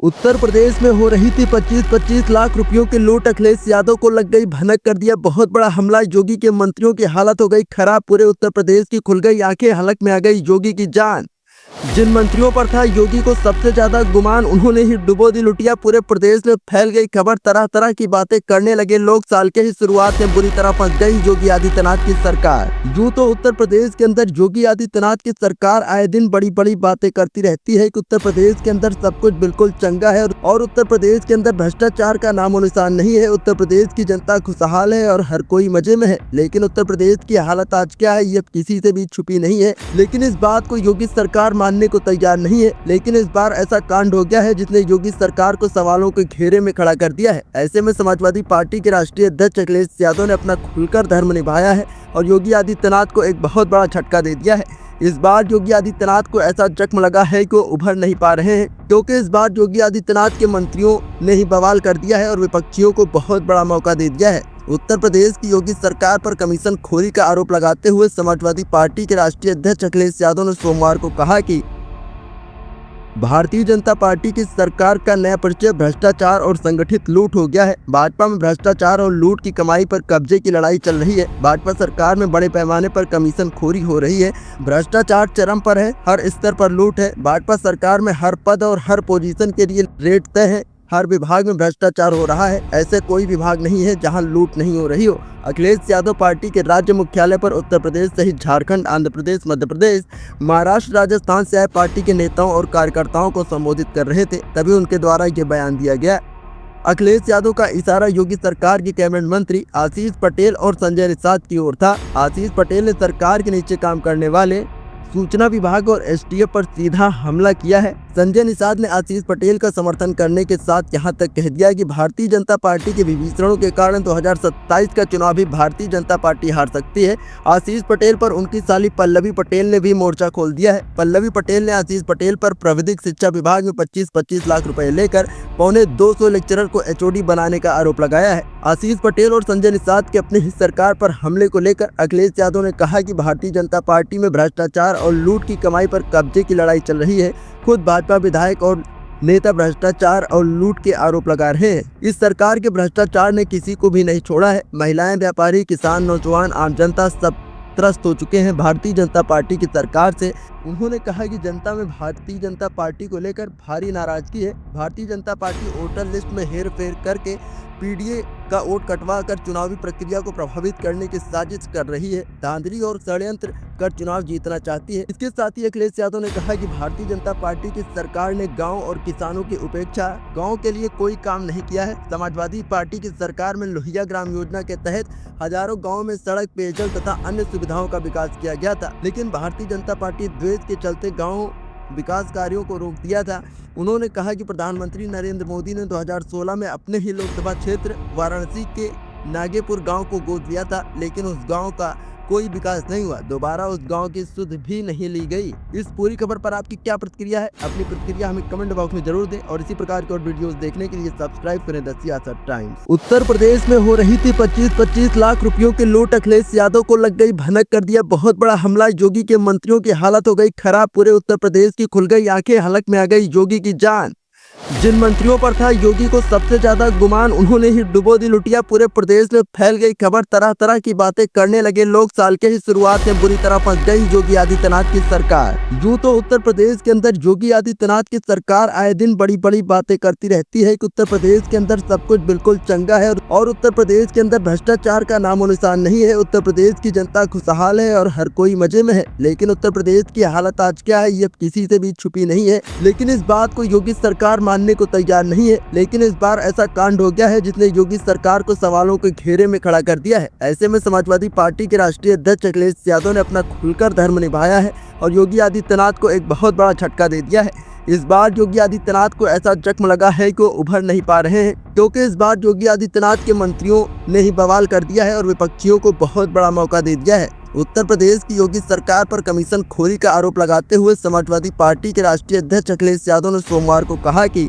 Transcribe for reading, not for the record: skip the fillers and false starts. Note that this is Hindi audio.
उत्तर प्रदेश में हो रही थी 25-25 लाख रुपयों की लूट। अखिलेश यादव को लग गई भनक, कर दिया बहुत बड़ा हमला। योगी के मंत्रियों की हालत हो गई खराब। पूरे उत्तर प्रदेश की खुल गई आंखें, हलक में आ गई योगी की जान। जिन मंत्रियों पर था योगी को सबसे ज्यादा गुमान, उन्होंने ही डुबो दी लुटिया। पूरे प्रदेश में फैल गई खबर, तरह तरह की बातें करने लगे लोग। साल के ही शुरुआत में बुरी तरह फंस गई योगी आदित्यनाथ की सरकार। यूं तो उत्तर प्रदेश के अंदर योगी आदित्यनाथ की सरकार आए दिन बड़ी बड़ी बातें करती रहती है कि उत्तर प्रदेश के अंदर सब कुछ बिल्कुल चंगा है और उत्तर प्रदेश के अंदर भ्रष्टाचार का नामो निशान नहीं है। उत्तर प्रदेश की जनता खुशहाल है और हर कोई मजे में है। लेकिन उत्तर प्रदेश की हालत आज क्या है, ये किसी से भी छुपी नहीं है। लेकिन इस बात को योगी सरकार मानने को तैयार नहीं है। लेकिन इस बार ऐसा कांड हो गया है जिसने योगी सरकार को सवालों के घेरे में खड़ा कर दिया है। ऐसे में समाजवादी पार्टी के राष्ट्रीय अध्यक्ष अखिलेश यादव ने अपना खुलकर धर्म निभाया है और योगी आदित्यनाथ को एक बहुत बड़ा झटका दे दिया है। इस बार योगी आदित्यनाथ को ऐसा जख्म लगा है कि वो उभर नहीं पा रहे हैं, क्योंकि इस बार योगी आदित्यनाथ के मंत्रियों ने ही बवाल कर दिया है और विपक्षियों को बहुत बड़ा मौका दे दिया है। उत्तर प्रदेश की योगी सरकार पर कमीशन खोरी का आरोप लगाते हुए समाजवादी पार्टी के राष्ट्रीय अध्यक्ष अखिलेश यादव ने सोमवार को कहा कि भारतीय जनता पार्टी की सरकार का नया परिचय भ्रष्टाचार और संगठित लूट हो गया है। भाजपा में भ्रष्टाचार और लूट की कमाई पर कब्जे की लड़ाई चल रही है। भाजपा सरकार में बड़े पैमाने पर कमीशन खोरी हो रही है। भ्रष्टाचार चरम पर है, हर स्तर पर लूट है। भाजपा सरकार में हर पद और हर पोजीशन के लिए रेट तय है। हर विभाग में भ्रष्टाचार हो रहा है। ऐसे कोई विभाग नहीं है जहां लूट नहीं हो रही हो। अखिलेश यादव पार्टी के राज्य मुख्यालय पर उत्तर प्रदेश सहित झारखंड, आंध्र प्रदेश, मध्य प्रदेश, महाराष्ट्र, राजस्थान से आए पार्टी के नेताओं और कार्यकर्ताओं को संबोधित कर रहे थे, तभी उनके द्वारा ये बयान दिया गया। अखिलेश यादव का इशारा योगी सरकार के कैबिनेट मंत्री आशीष पटेल और संजय निषाद की ओर था। आशीष पटेल ने सरकार के नीचे काम करने वाले सूचना विभाग और एसटीएफ पर सीधा हमला किया है। संजय निषाद ने आशीष पटेल का समर्थन करने के साथ यहां तक कह दिया कि भारतीय जनता पार्टी के विभीषणों के कारण 2027 का चुनाव भी भारतीय जनता पार्टी हार सकती है। आशीष पटेल पर उनकी साली पल्लवी पटेल ने भी मोर्चा खोल दिया है। पल्लवी पटेल ने आशीष पटेल पर प्राविधिक शिक्षा विभाग में 25-25 लाख रुपए लेकर 250 लेक्चरर को एचओडी बनाने का आरोप लगाया है। आशीष पटेल और संजय निषाद के अपनी ही सरकार पर हमले को लेकर अखिलेश यादव ने कहा कि भारतीय जनता पार्टी में भ्रष्टाचार और लूट की कमाई पर कब्जे की लड़ाई चल रही है। खुद भाजपा विधायक और नेता भ्रष्टाचार और लूट के आरोप लगा रहे हैं। इस सरकार के भ्रष्टाचार ने किसी को भी नहीं छोड़ा है। महिलाएं, व्यापारी, किसान, नौजवान, आम जनता सब त्रस्त हो चुके हैं भारतीय जनता पार्टी की सरकार से। उन्होंने कहा कि जनता में भारतीय जनता पार्टी को लेकर भारी नाराजगी है। Bharatiya Janata party voter list में हेर फेर करके पीडीए का वोट कटवा कर चुनावी प्रक्रिया को प्रभावित करने की साजिश कर रही है। धांधली और षड्यंत्र कर चुनाव जीतना चाहती है। इसके साथ ही अखिलेश यादव ने कहा कि भारतीय जनता पार्टी की सरकार ने गांव और किसानों की उपेक्षा, गांव के लिए कोई काम नहीं किया है। समाजवादी पार्टी की सरकार में लोहिया ग्राम योजना के तहत हजारों गाँव में सड़क, पेयजल तथा अन्य सुविधाओं का विकास किया गया था। लेकिन भारतीय जनता पार्टी द्वेष के चलते गाँव विकास कार्यों को रोक दिया था। उन्होंने कहा कि प्रधानमंत्री नरेंद्र मोदी ने 2016 में अपने ही लोकसभा क्षेत्र वाराणसी के नागेपुर गांव को गोद लिया था, लेकिन उस गांव का कोई विकास नहीं हुआ। दोबारा उस गांव की सुध भी नहीं ली गई। इस पूरी खबर पर आपकी क्या प्रतिक्रिया है? अपनी प्रतिक्रिया हमें कमेंट बॉक्स में जरूर दें और इसी प्रकार के और वीडियोस देखने के लिए सब्सक्राइब करें द सियासत टाइम्स। उत्तर प्रदेश में हो रही थी 25-25 लाख रुपयों की लूट। अखिलेश यादव को लग गई भनक, कर दिया बहुत बड़ा हमला। योगी के मंत्रियों की हालत हो गई खराब। पूरे उत्तर प्रदेश की खुल गई आंखें, हलक में आ गई योगी की जान। जिन मंत्रियों पर था योगी को सबसे ज्यादा गुमान, उन्होंने ही डुबो दी लुटिया। पूरे प्रदेश में फैल गई खबर, तरह तरह की बातें करने लगे लोग। साल के ही शुरुआत में बुरी तरह फंस गई योगी आदित्यनाथ की सरकार। यूं तो उत्तर प्रदेश के अंदर योगी आदित्यनाथ की सरकार आए दिन बड़ी बड़ी बातें करती रहती है कि उत्तर प्रदेश के अंदर सब कुछ बिल्कुल चंगा है और उत्तर प्रदेश के अंदर भ्रष्टाचार का नामो निशान नहीं है। उत्तर प्रदेश की जनता खुशहाल है और हर कोई मजे में है। लेकिन उत्तर प्रदेश की हालत आज क्या है, ये किसी से भी छुपी नहीं है। लेकिन इस बात को योगी सरकार मानने को तैयार नहीं है। लेकिन इस बार ऐसा कांड हो गया है जिसने योगी सरकार को सवालों के घेरे में खड़ा कर दिया है। ऐसे में समाजवादी पार्टी के राष्ट्रीय अध्यक्ष अखिलेश यादव ने अपना खुलकर धर्म निभाया है और योगी आदित्यनाथ को एक बहुत बड़ा झटका दे दिया है। इस बार योगी आदित्यनाथ को ऐसा जख्म लगा है कि वो उभर नहीं पा रहे हैं, क्योंकि इस बार योगी आदित्यनाथ के मंत्रियों ने ही बवाल कर दिया है और विपक्षियों को बहुत बड़ा मौका दे दिया है। उत्तर प्रदेश की योगी सरकार पर कमीशन खोरी का आरोप लगाते हुए समाजवादी पार्टी के राष्ट्रीय अध्यक्ष अखिलेश यादव ने सोमवार को कहा कि